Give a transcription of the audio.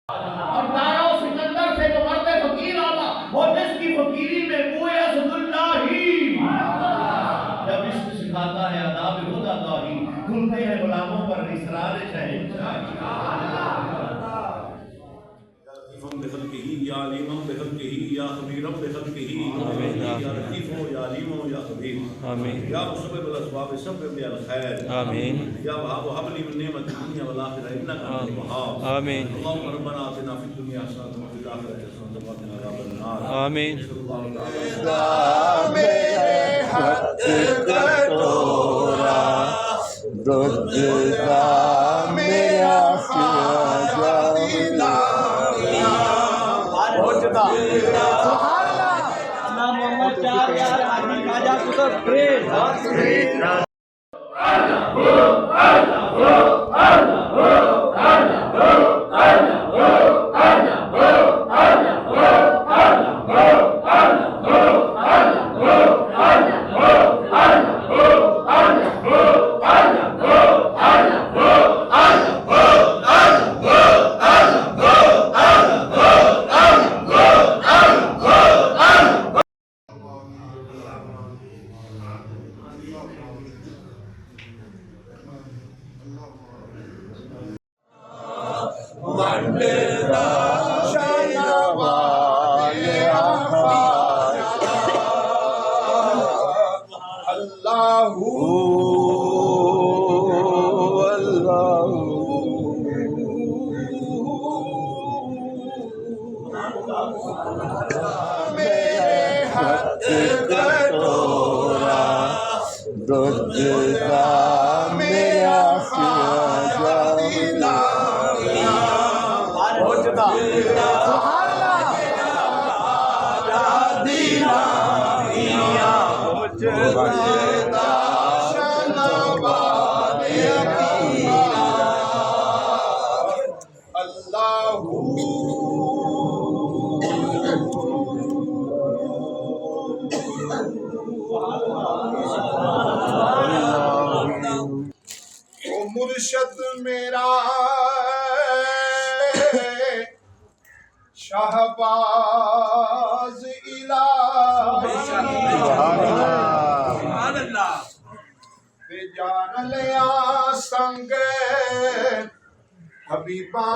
और दारो सिकंदर से जो मर्द फकीर आला वो जिसकी फकीरी में मुए असदुल्लाही जब इश्क सिखाता है अदाब खुदा दाही खुलते हैं गुलामों पर इसरार शहंशाही या अलीमम बिखल्किही या खबीरम बिखल्किही या लतीफो या अलीमो या खबीर आमीन या मुसब्बिबुल अस्बाब सब्बिब बिल खैर आमीन या वहाब हबली मिन निअमत दुनिया वल आखिरह इन्नका अंतल वहाब आमीन अल्लाहुम्मा रब्बना आतिना फिद दुनिया हसनतन व फिल आखिरति हसनतन व क़िना अज़ाबन नार आमीन मेरे हक कटोरा दुर्गा मेरा ख्वाजा दिला दुर्गा मेरा ख्वाजा दिला मुर्शद मेरा शहबाज इलाही जान लिया संग हबीबा